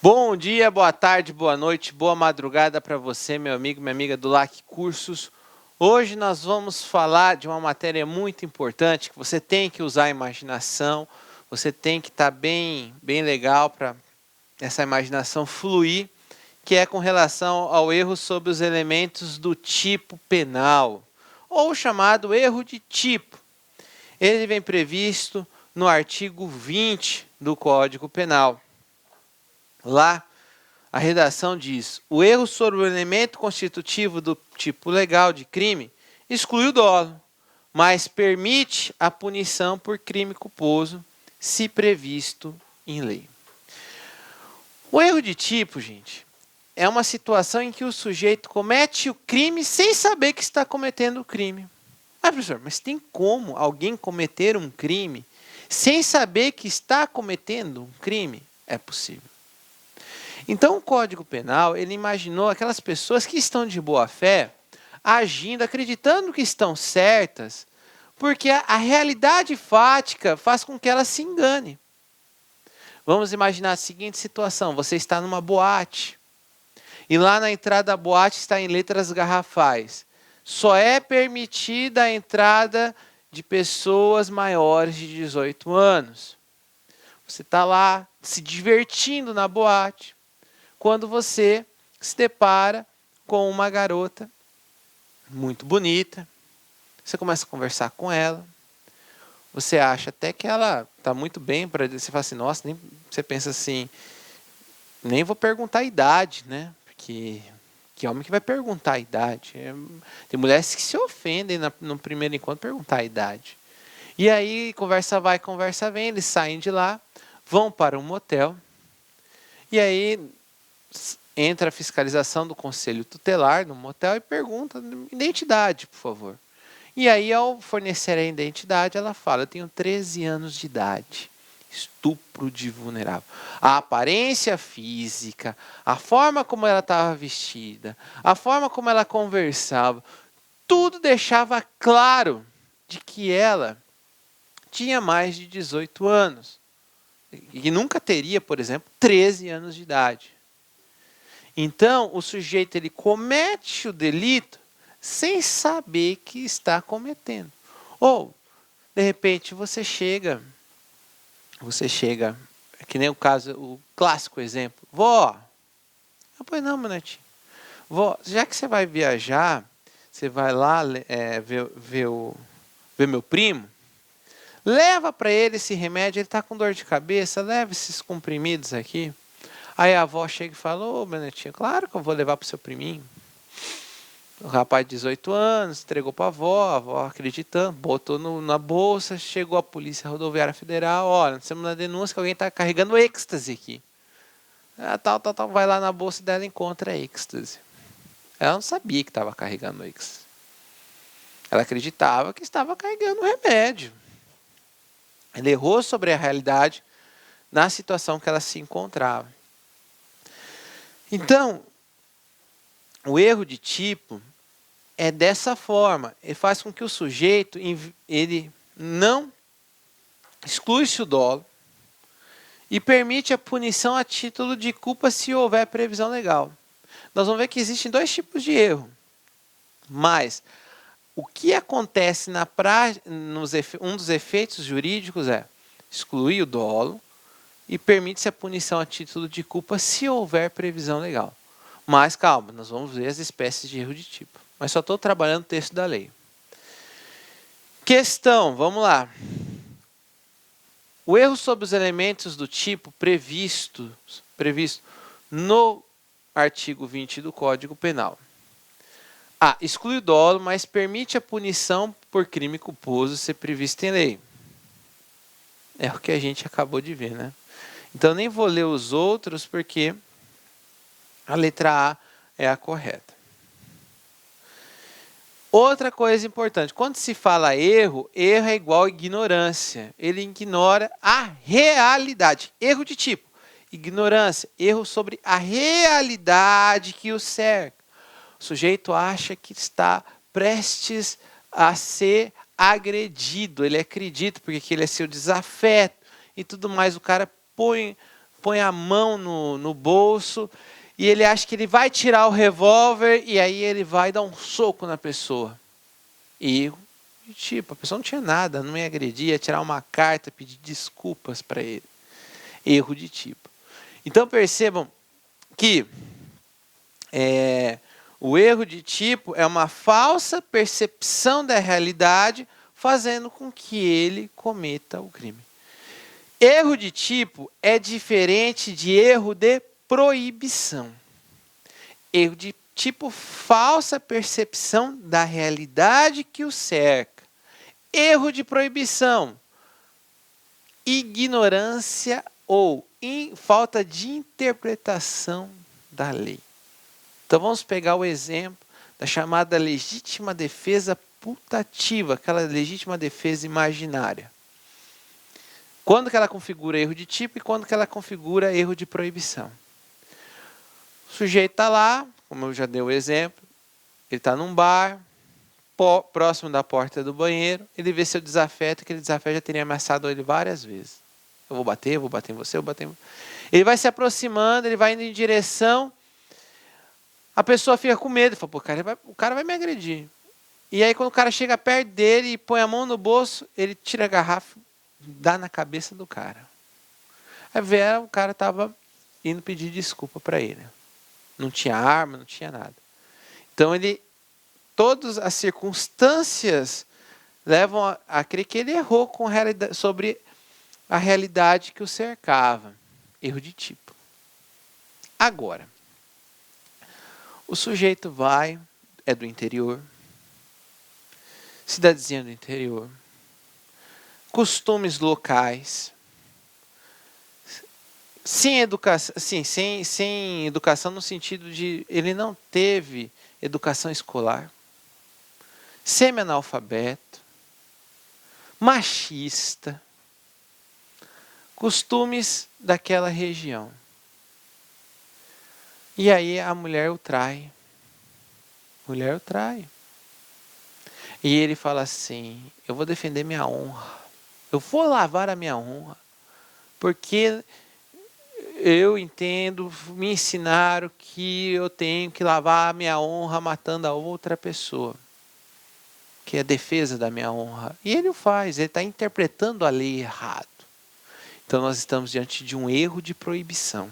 Bom dia, boa tarde, boa noite, boa madrugada para você, meu amigo, minha amiga do LAC Cursos. Hoje nós vamos falar de uma matéria muito importante que você tem que usar a imaginação, você tem que estar bem legal para essa imaginação fluir, que é com relação ao erro sobre os elementos do tipo penal, ou chamado erro de tipo. Ele vem previsto no artigo 20 do Código Penal. Lá, a redação diz: o erro sobre o elemento constitutivo do tipo legal de crime exclui o dolo, mas permite a punição por crime culposo, se previsto em lei. O erro de tipo, gente, é uma situação em que o sujeito comete o crime sem saber que está cometendo o crime. Ah, professor, mas tem como alguém cometer um crime sem saber que está cometendo um crime? É possível. Então, o Código Penal, ele imaginou aquelas pessoas que estão de boa fé, agindo, acreditando que estão certas, porque a realidade fática faz com que ela se engane. Vamos imaginar a seguinte situação: você está numa boate, e lá na entrada da boate está em letras garrafais: só é permitida a entrada de pessoas maiores de 18 anos. Você está lá se divertindo na boate, quando você se depara com uma garota muito bonita, você começa a conversar com ela, você acha até que ela está muito bem, para você fala assim, nossa, nem, você pensa assim, nem vou perguntar a idade, né? Porque que homem que vai perguntar a idade? Tem mulheres que se ofendem no primeiro encontro perguntar a idade. E aí, conversa vai, conversa vem, eles saem de lá, vão para um motel, e aí entra a fiscalização do conselho tutelar no motel e pergunta identidade, por favor. E aí, ao fornecer a identidade, ela fala: eu tenho 13 anos de idade. Estupro de vulnerável. A aparência física, a forma como ela estava vestida, a forma como ela conversava, tudo deixava claro de que ela tinha mais de 18 anos. E nunca teria, por exemplo, 13 anos de idade. Então, o sujeito ele comete o delito sem saber que está cometendo. Ou, de repente, você chega, que nem o caso, o clássico exemplo, vó, pois não, meu netinho, vó, já que você vai viajar, você vai lá ver meu primo, leva para ele esse remédio, ele está com dor de cabeça, leva esses comprimidos aqui. Aí a avó chega e fala: ô, meu netinho, claro que eu vou levar para o seu priminho. O rapaz de 18 anos entregou para a avó acreditando, botou na bolsa, chegou a Polícia Rodoviária Federal: olha, nós temos uma denúncia que alguém está carregando êxtase aqui. Tal, vai lá na bolsa dela e encontra êxtase. Ela não sabia que estava carregando êxtase. Ela acreditava que estava carregando remédio. Ela errou sobre a realidade na situação que ela se encontrava. Então, o erro de tipo é dessa forma. Ele faz com que o sujeito ele não exclui-se o dolo e permite a punição a título de culpa se houver previsão legal. Nós vamos ver que existem dois tipos de erro. Mas o que acontece na prática, um dos efeitos jurídicos é excluir o dolo e permite-se a punição a título de culpa se houver previsão legal. Mas calma, nós vamos ver as espécies de erro de tipo. Mas só estou trabalhando o texto da lei. Questão, vamos lá. O erro sobre os elementos do tipo previsto no artigo 20 do Código Penal. A. Exclui o dolo, mas permite a punição por crime culposo ser prevista em lei. É o que a gente acabou de ver, né? Então, nem vou ler os outros, porque a letra A é a correta. Outra coisa importante, quando se fala erro, erro é igual a ignorância. Ele ignora a realidade. Erro de tipo, ignorância, erro sobre a realidade que o cerca. O sujeito acha que está prestes a ser agredido. Ele acredita porque ele é seu desafeto e tudo mais. O cara põe a mão no bolso e ele acha que ele vai tirar o revólver e aí ele vai dar um soco na pessoa. Erro de tipo, a pessoa não tinha nada, não ia agredir, ia tirar uma carta, pedir desculpas para ele. Erro de tipo. Então percebam que o erro de tipo é uma falsa percepção da realidade, fazendo com que ele cometa o crime. Erro de tipo é diferente de erro de proibição. Erro de tipo, falsa percepção da realidade que o cerca. Erro de proibição, ignorância ou falta de interpretação da lei. Então vamos pegar o exemplo da chamada legítima defesa putativa, aquela legítima defesa imaginária. Quando que ela configura erro de tipo e quando que ela configura erro de proibição. O sujeito está lá, como eu já dei o exemplo, ele está num bar, próximo da porta do banheiro, ele vê seu desafeto, aquele desafeto já teria ameaçado ele várias vezes. Eu vou bater em você, eu vou bater em você. Ele vai se aproximando, ele vai indo em direção, a pessoa fica com medo, fala, pô, o cara vai me agredir. E aí quando o cara chega perto dele e põe a mão no bolso, ele tira a garrafa, dá na cabeça do cara. Aí vê, o cara estava indo pedir desculpa para ele. Não tinha arma, não tinha nada. Então todas as circunstâncias levam a crer que ele errou sobre a realidade que o cercava. Erro de tipo. Agora, o sujeito é do interior, cidadezinha do interior, costumes locais, sem educação, assim, sem educação no sentido de ele não teve educação escolar, semi-analfabeto, machista, costumes daquela região. E aí a mulher o trai. Mulher o trai. E ele fala assim, eu vou defender minha honra. Eu vou lavar a minha honra. Porque eu entendo, me ensinaram que eu tenho que lavar a minha honra matando a outra pessoa. Que é a defesa da minha honra. E ele o faz, ele está interpretando a lei errado. Então nós estamos diante de um erro de proibição.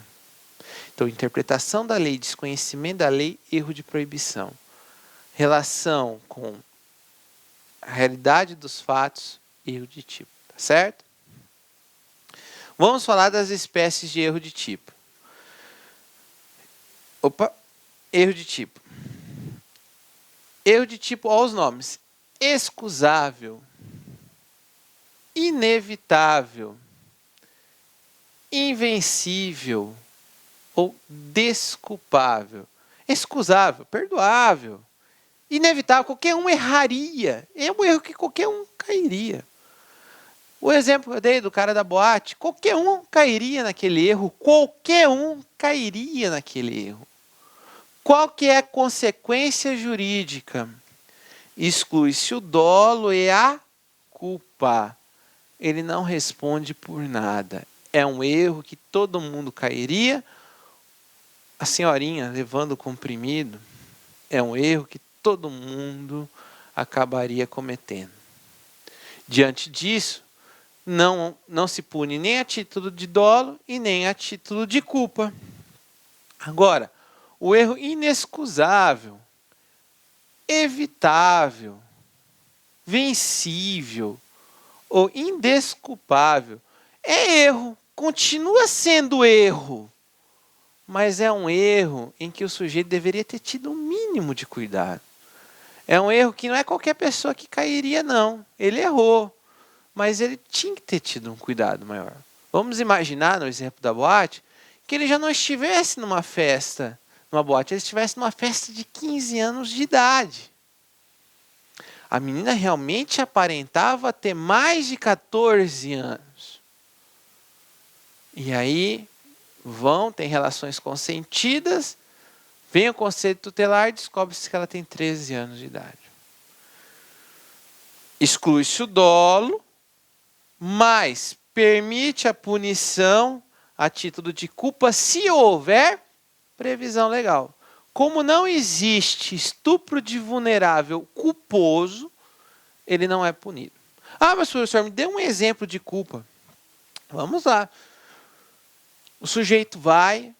Então, interpretação da lei, desconhecimento da lei, erro de proibição. Relação com a realidade dos fatos, erro de tipo. Tá certo? Vamos falar das espécies de erro de tipo. Erro de tipo. Erro de tipo, olha os nomes. Excusável, inevitável, invencível ou desculpável. Excusável, perdoável, inevitável, qualquer um erraria. É um erro que qualquer um cairia. O exemplo que eu dei do cara da boate, qualquer um cairia naquele erro, qualquer um cairia naquele erro. Qual que é a consequência jurídica? Exclui-se o dolo e a culpa. Ele não responde por nada. É um erro que todo mundo cairia. A senhorinha levando o comprimido é um erro que todo mundo acabaria cometendo. Diante disso, não se pune nem a título de dolo e nem a título de culpa. Agora, o erro inexcusável, evitável, vencível ou indesculpável é erro, continua sendo erro, mas é um erro em que o sujeito deveria ter tido um mínimo de cuidado. É um erro que não é qualquer pessoa que cairia, não. Ele errou, mas ele tinha que ter tido um cuidado maior. Vamos imaginar, no exemplo da boate, que ele já não estivesse numa festa, numa boate, ele estivesse numa festa de 15 anos de idade. A menina realmente aparentava ter mais de 14 anos. E aí tem relações consentidas, vem o conselho tutelar e descobre-se que ela tem 13 anos de idade. Exclui-se o dolo, mas permite a punição a título de culpa se houver previsão legal. Como não existe estupro de vulnerável culposo, ele não é punido. Ah, mas professor, me dê um exemplo de culpa. Vamos lá. O sujeito vai,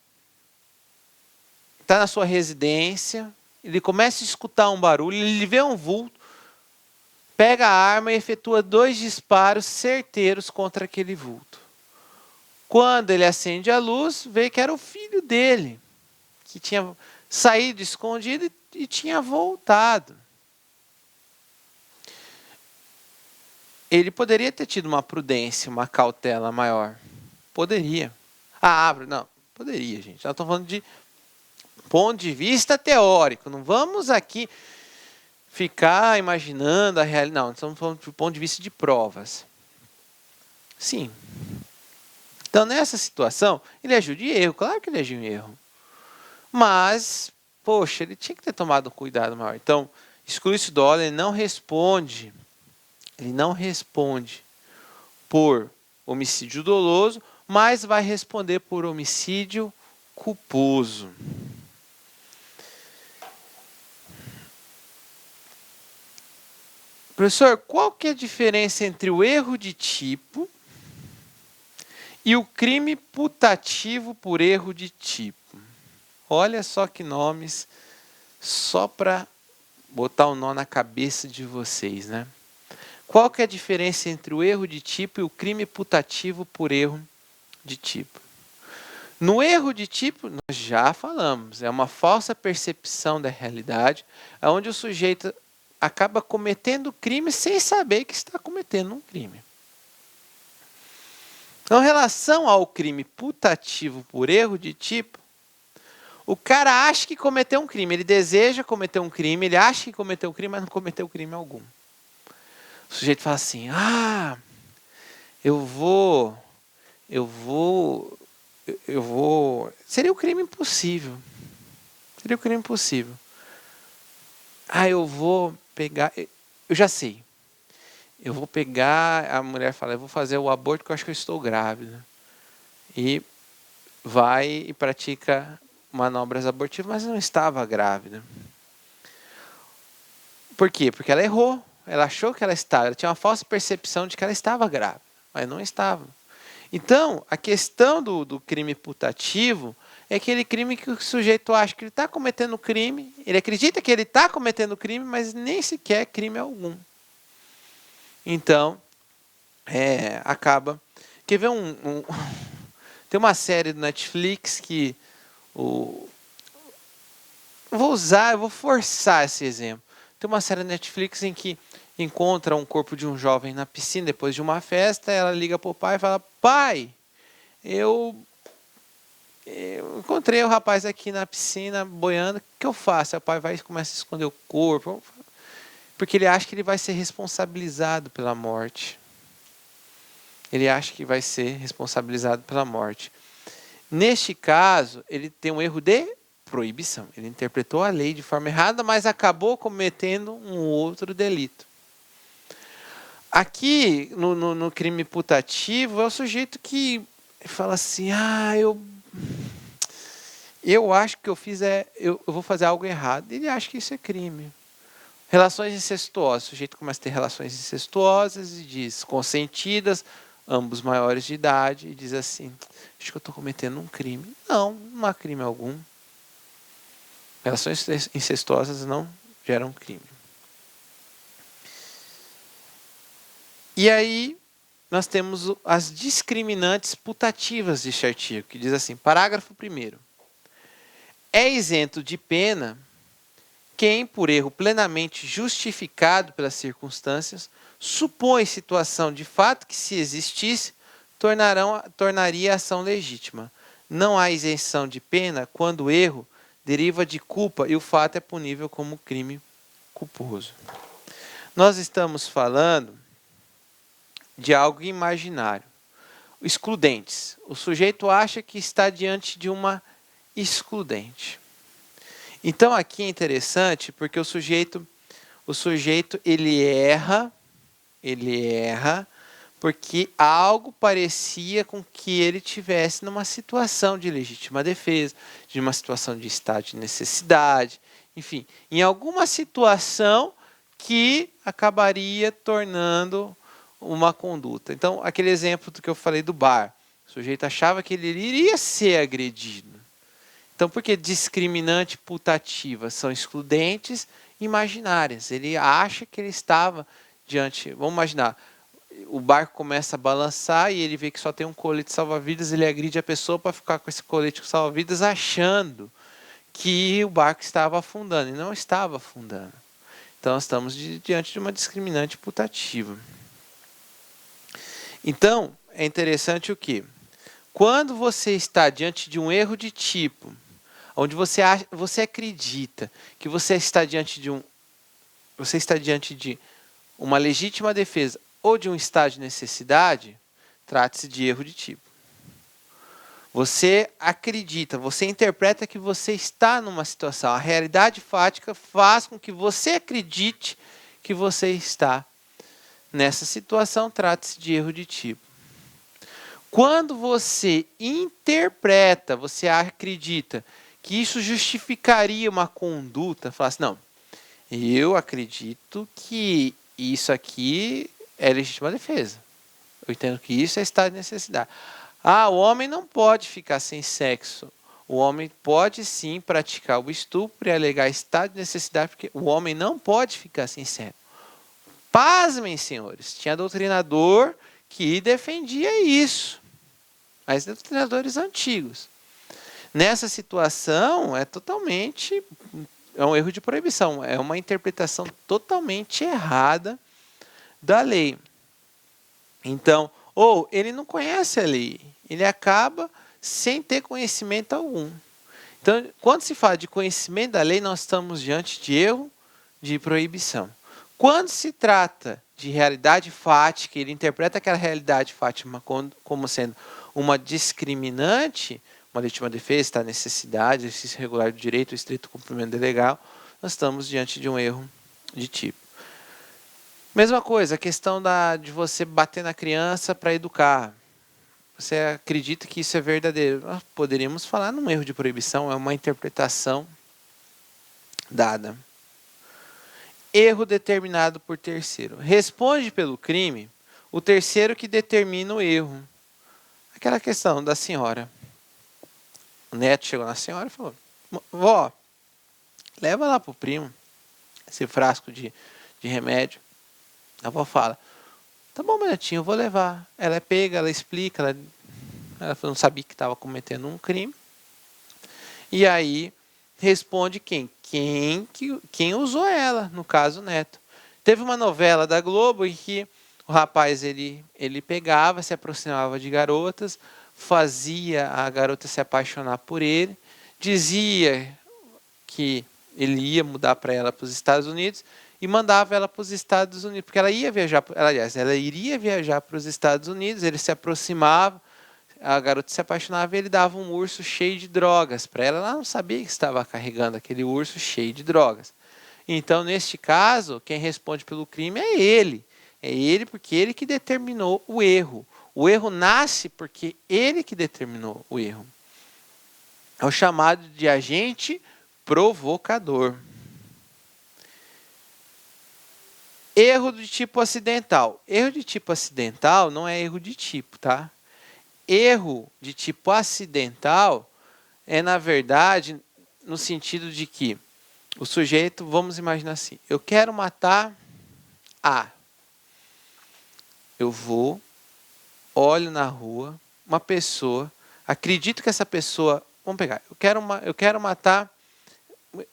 está na sua residência, ele começa a escutar um barulho, ele vê um vulto, pega a arma e efetua 2 disparos certeiros contra aquele vulto. Quando ele acende a luz, vê que era o filho dele, que tinha saído escondido e tinha voltado. Ele poderia ter tido uma prudência, uma cautela maior. Poderia. Não, poderia, gente. Nós estamos falando de ponto de vista teórico. Não vamos aqui ficar imaginando a realidade. Não, estamos falando do ponto de vista de provas. Sim. Então, nessa situação, ele agiu de erro. Claro que ele agiu em erro. Mas, poxa, ele tinha que ter tomado um cuidado maior. Então, exclui-se do dolo, ele não responde por homicídio doloso, mas vai responder por homicídio culposo. Professor, qual que é a diferença entre o erro de tipo e o crime putativo por erro de tipo? Olha só que nomes, só para botar o nó na cabeça de vocês, né? Qual que é a diferença entre o erro de tipo e o crime putativo por erro de tipo? No erro de tipo, nós já falamos, é uma falsa percepção da realidade, onde o sujeito acaba cometendo crime sem saber que está cometendo um crime. Então, em relação ao crime putativo por erro de tipo, o cara acha que cometeu um crime, ele deseja cometer um crime, ele acha que cometeu um crime, mas não cometeu crime algum. O sujeito fala assim, eu vou... Seria um crime impossível. Eu vou pegar... Eu já sei. Eu vou pegar... A mulher fala, eu vou fazer o aborto porque eu acho que eu estou grávida. E vai e pratica manobras abortivas, mas não estava grávida. Por quê? Porque ela errou. Ela achou que ela estava. Ela tinha uma falsa percepção de que ela estava grávida, mas não estava. Então, a questão do crime putativo é aquele crime que o sujeito acha que ele está cometendo crime, ele acredita que ele está cometendo crime, mas nem sequer é crime algum. Então, acaba... Quer ver tem uma série do Netflix que... eu vou forçar esse exemplo. Tem uma série da Netflix em que encontra um corpo de um jovem na piscina depois de uma festa, ela liga para o pai e fala, pai, eu encontrei o rapaz aqui na piscina boiando, o que eu faço? Aí o pai vai e começa a esconder o corpo, porque ele acha que ele vai ser responsabilizado pela morte. Neste caso, ele tem um erro de proibição. Ele interpretou a lei de forma errada, mas acabou cometendo um outro delito. Aqui, no crime putativo, é o sujeito que fala assim, eu acho que eu vou fazer algo errado. Ele acha que isso é crime. Relações incestuosas. O sujeito começa a ter relações incestuosas e diz, consentidas, ambos maiores de idade, e diz assim, acho que eu estou cometendo um crime. Não há crime algum. Relações incestuosas não geram crime. E aí, nós temos as discriminantes putativas deste artigo, que diz assim, parágrafo 1º. É isento de pena quem, por erro plenamente justificado pelas circunstâncias, supõe situação de fato que, se existisse, tornaria a ação legítima. Não há isenção de pena quando o erro deriva de culpa e o fato é punível como crime culposo. Nós estamos falando de algo imaginário. Excludentes. O sujeito acha que está diante de uma excludente. Então aqui é interessante porque o sujeito ele erra, porque algo parecia com que ele tivesse numa situação de legítima defesa, de uma situação de estado de necessidade, enfim, em alguma situação que acabaria tornando uma conduta. Então, aquele exemplo do que eu falei do bar, o sujeito achava que ele iria ser agredido. Então, por que discriminante e putativa? São excludentes imaginárias. Ele acha que ele estava diante... Vamos imaginar, o barco começa a balançar e ele vê que só tem um colete salva-vidas, ele agride a pessoa para ficar com esse colete salva-vidas achando que o barco estava afundando. E não estava afundando. Então, nós estamos diante de uma discriminante putativa. Então, é interessante o quê? Quando você está diante de um erro de tipo, onde você acredita que você está diante de uma legítima defesa ou de um estado de necessidade, trata-se de erro de tipo. Você acredita, você interpreta que você está numa situação. A realidade fática faz com que você acredite que você está nessa situação, trata-se de erro de tipo. Quando você interpreta, você acredita que isso justificaria uma conduta, fala assim, não, eu acredito que isso aqui é legítima defesa. Eu entendo que isso é estado de necessidade. O homem não pode ficar sem sexo. O homem pode sim praticar o estupro e alegar estado de necessidade, porque o homem não pode ficar sem sexo. Pasmem, senhores, tinha doutrinador que defendia isso. Mas doutrinadores antigos. Nessa situação, é um erro de proibição, é uma interpretação totalmente errada da lei. Então, ou ele não conhece a lei, ele acaba sem ter conhecimento algum. Então, quando se fala de conhecimento da lei, nós estamos diante de erro de proibição. Quando se trata de realidade fática, ele interpreta aquela realidade fática como sendo uma discriminante, uma legítima defesa, tá? Necessidade, exercício regular do direito, estrito cumprimento legal, nós estamos diante de um erro de tipo. Mesma coisa, a questão de você bater na criança para educar. Você acredita que isso é verdadeiro? Nós poderíamos falar num erro de proibição, é uma interpretação dada. Erro determinado por terceiro. Responde pelo crime o terceiro que determina o erro. Aquela questão da senhora. O neto chegou na senhora e falou, vó, leva lá pro primo esse frasco de remédio. A avó fala, tá bom, meu netinho, eu vou levar. Ela é pega, ela explica, ela não sabia que estava cometendo um crime. E aí responde quem? Quem usou ela, no caso o neto. Teve uma novela da Globo em que o rapaz ele pegava, se aproximava de garotas, fazia a garota se apaixonar por ele, dizia que ele ia mudar para ela para os Estados Unidos e mandava ela para os Estados Unidos, porque ela iria viajar, ela iria viajar para os Estados Unidos, ele se aproximava, a garota se apaixonava e ele dava um urso cheio de drogas para ela. Ela não sabia que estava carregando aquele urso cheio de drogas. Então, neste caso, quem responde pelo crime é ele. É ele porque ele que determinou o erro. O erro nasce porque ele que determinou o erro. É o chamado de agente provocador. Erro de tipo acidental. Erro de tipo acidental não é erro de tipo, tá? Erro de tipo acidental é, na verdade, no sentido de que o sujeito, vamos imaginar assim, eu quero matar A. Eu vou, olho na rua, uma pessoa, acredito que essa pessoa, vamos pegar, eu quero matar,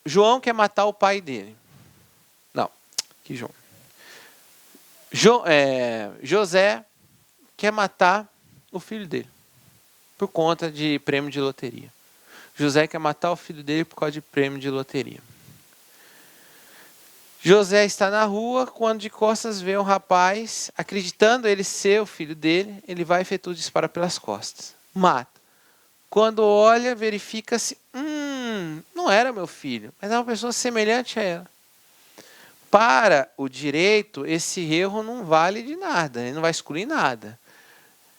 João quer matar o pai dele. Não, que João? José quer matar o filho dele, por conta de prêmio de loteria. José quer matar o filho dele por causa de prêmio de loteria. José está na rua, quando de costas vê um rapaz, acreditando ele ser o filho dele, ele vai e efetua o disparo pelas costas. Mata. Quando olha, verifica-se, não era meu filho, mas é uma pessoa semelhante a ela. Para o direito, esse erro não vale de nada, ele não vai excluir nada.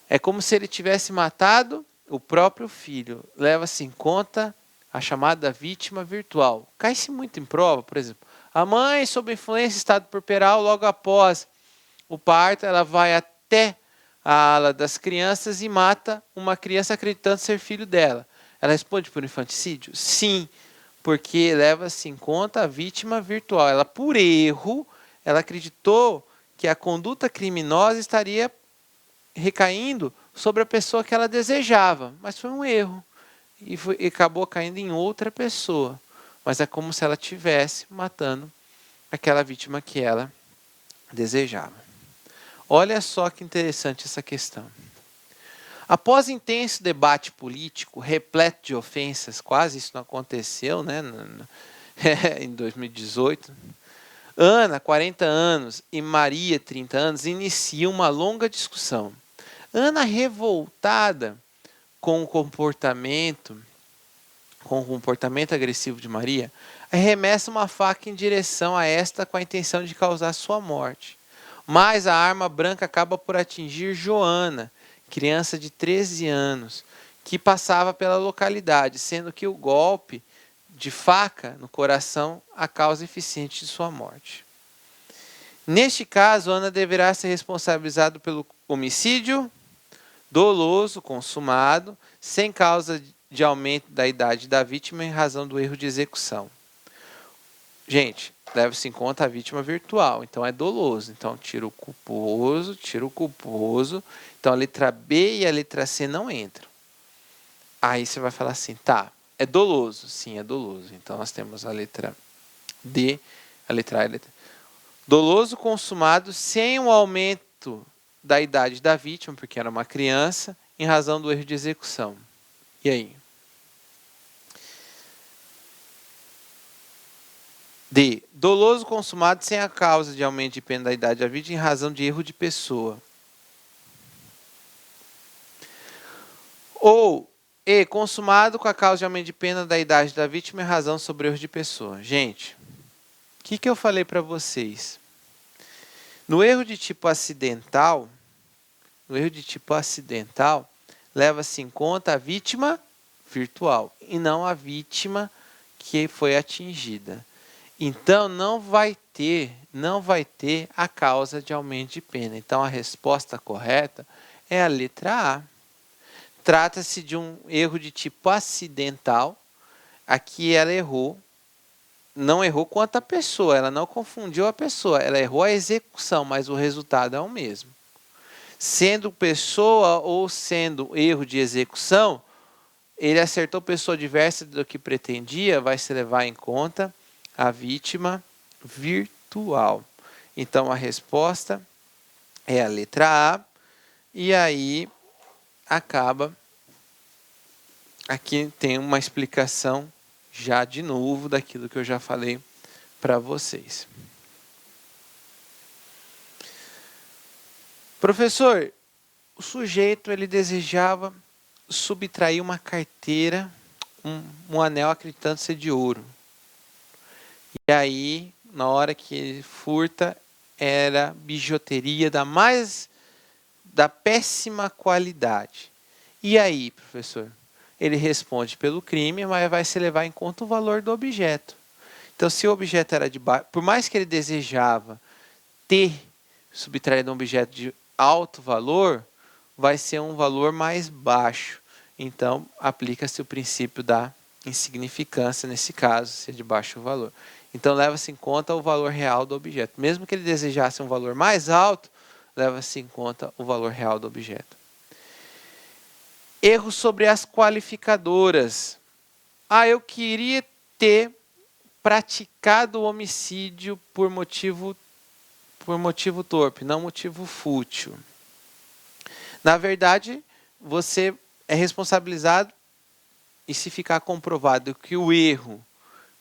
É como se ele tivesse matado o próprio filho. Leva-se em conta a chamada vítima virtual. Cai-se muito em prova, por exemplo. A mãe, sob influência, estado puerperal, logo após o parto, ela vai até a ala das crianças e mata uma criança acreditando ser filho dela. Ela responde por infanticídio? Sim, porque leva-se em conta a vítima virtual. Ela, por erro, ela acreditou que a conduta criminosa estaria recaindo sobre a pessoa que ela desejava, mas foi um erro e acabou caindo em outra pessoa. Mas é como se ela estivesse matando aquela vítima que ela desejava. Olha só que interessante essa questão. Após intenso debate político, repleto de ofensas, quase isso não aconteceu, né, em 2018, Ana, 40 anos, e Maria, 30 anos, iniciam uma longa discussão. Ana, revoltada com o comportamento agressivo de Maria, arremessa uma faca em direção a esta com a intenção de causar sua morte. Mas a arma branca acaba por atingir Joana, criança de 13 anos, que passava pela localidade, sendo que o golpe de faca no coração a causa eficiente de sua morte. Neste caso, Ana deverá ser responsabilizada pelo homicídio doloso consumado, sem causa de aumento da idade da vítima em razão do erro de execução. Gente, leva-se em conta a vítima virtual, então é doloso. Então, tira o culposo. Então, a letra B e a letra C não entram. Aí você vai falar assim, tá, é doloso? Sim, é doloso. Então, nós temos a letra D, a letra A e a letra... Doloso consumado sem o aumento da idade da vítima, porque era uma criança, em razão do erro de execução. E aí? D. Doloso consumado sem a causa de aumento de pena da idade da vítima em razão de erro de pessoa. Ou E. Consumado com a causa de aumento de pena da idade da vítima em razão sobre erro de pessoa. Gente, o que eu falei para vocês? No erro de tipo acidental, leva-se em conta a vítima virtual e não a vítima que foi atingida. Então, não vai ter a causa de aumento de pena. Então, a resposta correta é a letra A. Trata-se de um erro de tipo acidental. Aqui ela não errou quanto à pessoa, ela não confundiu a pessoa, ela errou a execução, mas o resultado é o mesmo. Sendo pessoa ou sendo erro de execução, ele acertou pessoa diversa do que pretendia, vai se levar em conta a vítima virtual. Então, a resposta é a letra A. E aí, acaba... Aqui tem uma explicação já de novo daquilo que eu já falei para vocês. Professor, o sujeito ele desejava subtrair uma carteira, um anel acreditando ser de ouro. E aí, na hora que ele furta, era bijuteria da péssima qualidade. E aí, professor? Ele responde pelo crime, mas vai se levar em conta o valor do objeto. Então, se o objeto era de baixo, por mais que ele desejava ter subtraído um objeto de alto valor, vai ser um valor mais baixo. Então, aplica-se o princípio da insignificância nesse caso, se é de baixo valor. Então, leva-se em conta o valor real do objeto. Mesmo que ele desejasse um valor mais alto, leva-se em conta o valor real do objeto. Erro sobre as qualificadoras. Eu queria ter praticado o homicídio por motivo torpe, não motivo fútil. Na verdade, você é responsabilizado e se ficar comprovado que o erro,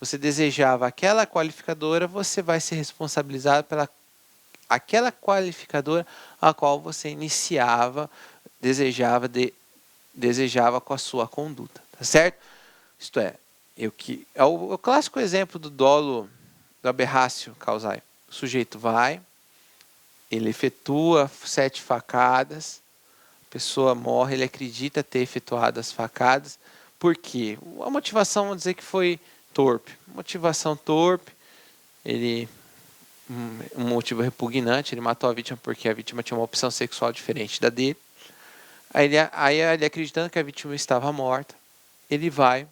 você desejava aquela qualificadora, você vai ser responsabilizado pela aquela qualificadora a qual você desejava com a sua conduta, tá certo? Isto é o clássico exemplo do dolo, do aberratio causae. o sujeito vai, ele efetua 7 facadas, a pessoa morre, ele acredita ter efetuado as facadas. Por quê? A motivação, vamos dizer que foi torpe. Motivação torpe, ele um motivo repugnante, ele matou a vítima porque a vítima tinha uma opção sexual diferente da dele. Aí ele acreditando que a vítima estava morta, ele vai,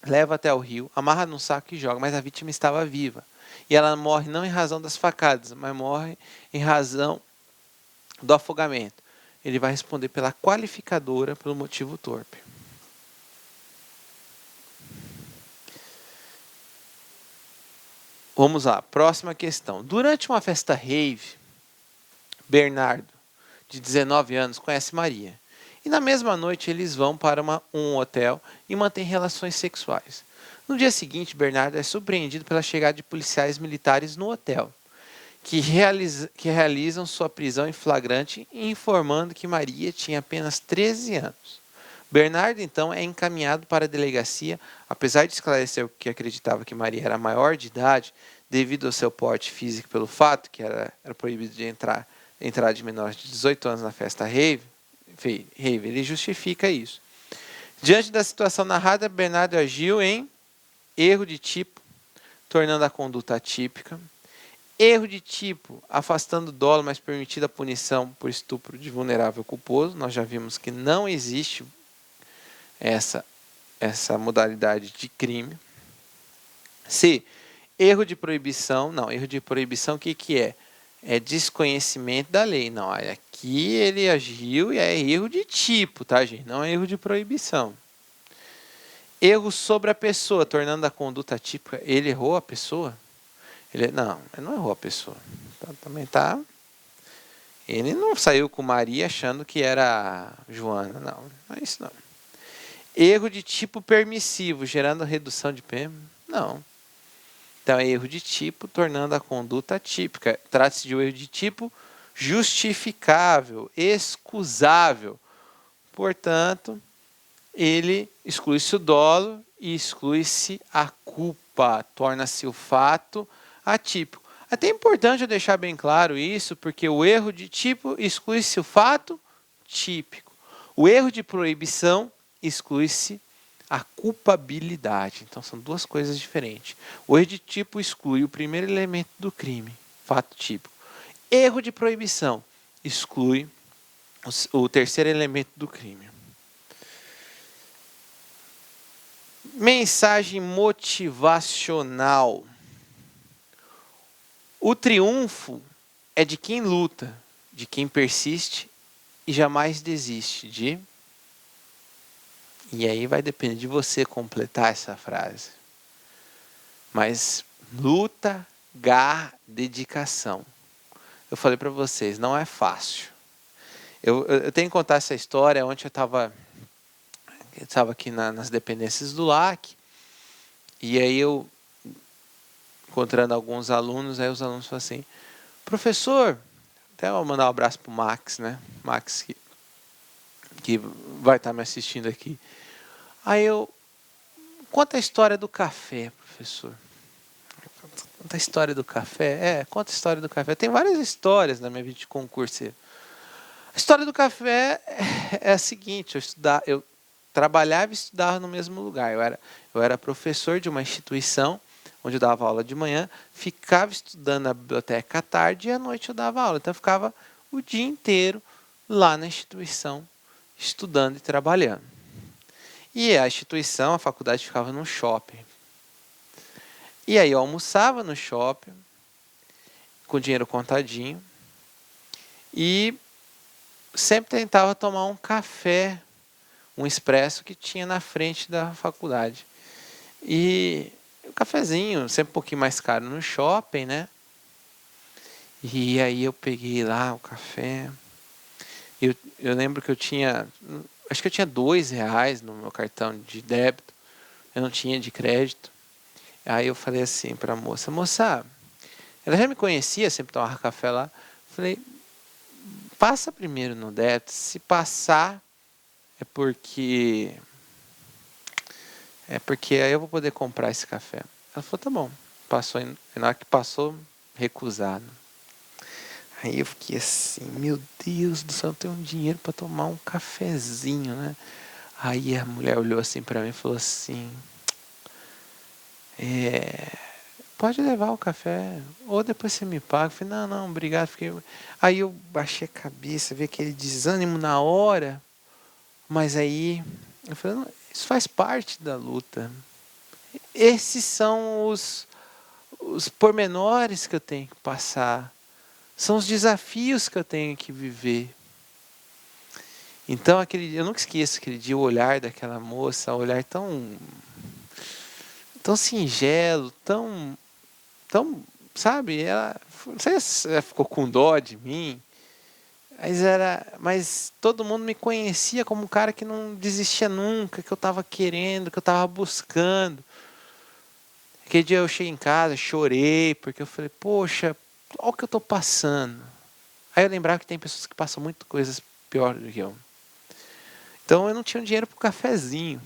leva até o rio, amarra num saco e joga, mas a vítima estava viva. E ela morre não em razão das facadas, mas morre em razão do afogamento. Ele vai responder pela qualificadora pelo motivo torpe. Vamos lá, próxima questão. Durante uma festa rave, Bernardo, de 19 anos, conhece Maria. E na mesma noite eles vão para um hotel e mantêm relações sexuais. No dia seguinte, Bernardo é surpreendido pela chegada de policiais militares no hotel, que realizam sua prisão em flagrante, informando que Maria tinha apenas 13 anos. Bernardo, então, é encaminhado para a delegacia, apesar de esclarecer que acreditava que Maria era maior de idade, devido ao seu porte físico pelo fato que era proibido de entrar de menores de 18 anos na festa rave, ele justifica isso. Diante da situação narrada, Bernardo agiu em erro de tipo, tornando a conduta atípica. Erro de tipo, afastando o dolo, mas permitindo a punição por estupro de vulnerável culposo. Nós já vimos que não existe essa modalidade de crime. C. Erro de proibição. Não, erro de proibição o que é? É desconhecimento da lei. Não, aqui ele agiu e é erro de tipo, tá, gente? Não é erro de proibição. Erro sobre a pessoa, tornando a conduta atípica. Ele errou a pessoa? Ele não errou a pessoa. Também tá. Ele não saiu com Maria achando que era Joana. Não é isso não. Erro de tipo permissivo, gerando redução de pena? Não. Então é erro de tipo, tornando a conduta atípica. Trata-se de um erro de tipo justificável, excusável. Portanto, ele exclui-se o dolo e exclui-se a culpa. Torna-se o fato atípico. Até é importante eu deixar bem claro isso, porque o erro de tipo exclui-se o fato típico. O erro de proibição exclui-se a culpabilidade. Então são duas coisas diferentes. O erro de tipo exclui o primeiro elemento do crime, fato típico. Erro de proibição exclui o terceiro elemento do crime. Mensagem motivacional. O triunfo é de quem luta, de quem persiste e jamais desiste E aí vai depender de você completar essa frase. Mas luta, garra, dedicação. Eu falei para vocês, não é fácil. Eu tenho que contar essa história. Ontem eu estava aqui nas dependências do LAC. E aí eu, encontrando alguns alunos, aí os alunos falam assim, professor, até vou mandar um abraço pro Max, né? Max que vai estar me assistindo aqui. Aí conta a história do café, professor. Conta a história do café. Conta a história do café. Tem várias histórias na minha vida de concurseiro. A história do café é a seguinte, eu trabalhava e estudava no mesmo lugar. Eu era professor de uma instituição onde eu dava aula de manhã, ficava estudando na biblioteca à tarde e à noite eu dava aula. Então eu ficava o dia inteiro lá na instituição, estudando e trabalhando. E a instituição, a faculdade ficava num shopping. E aí eu almoçava no shopping, com dinheiro contadinho, e sempre tentava tomar um café, um expresso que tinha na frente da faculdade. E um cafezinho, sempre um pouquinho mais caro no shopping, né? E aí eu peguei lá o café. Eu lembro que acho que eu tinha R$2 no meu cartão de débito. Eu não tinha de crédito. Aí eu falei assim para a moça, ela já me conhecia, sempre tomava café lá. Falei, passa primeiro no débito. Se passar, é porque aí eu vou poder comprar esse café. Ela falou, tá bom. Passou, e na hora que passou, recusado. Aí eu fiquei assim, meu Deus do céu, eu tenho dinheiro para tomar um cafezinho, né? Aí a mulher olhou assim para mim e falou assim, pode levar o café, ou depois você me paga. Eu falei, não, não, obrigado. Aí eu baixei a cabeça, vi aquele desânimo na hora, mas aí eu falei, não, isso faz parte da luta. Esses são os pormenores que eu tenho que passar. São os desafios que eu tenho que viver. Então, eu nunca esqueço aquele dia, o olhar daquela moça, o olhar tão singelo, tão, sabe? Não sei se ela ficou com dó de mim, mas todo mundo me conhecia como um cara que não desistia nunca, que eu estava querendo, que eu estava buscando. Aquele dia eu cheguei em casa, chorei, porque eu falei, poxa, olha o que eu estou passando. Aí eu lembrava que tem pessoas que passam muito coisas piores do que eu. Então eu não tinha dinheiro para o cafezinho.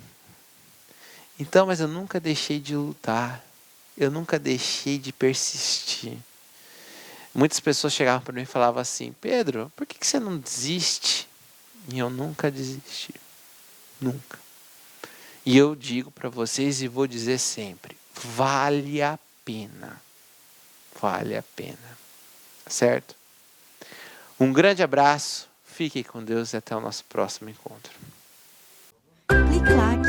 Então, mas eu nunca deixei de lutar. Eu nunca deixei de persistir. Muitas pessoas chegavam para mim e falavam assim, Pedro, por que você não desiste? E eu nunca desisti. Nunca. E eu digo para vocês e vou dizer sempre, vale a pena. Vale a pena. Certo? Um grande abraço, fiquem com Deus e até o nosso próximo encontro. Clique like.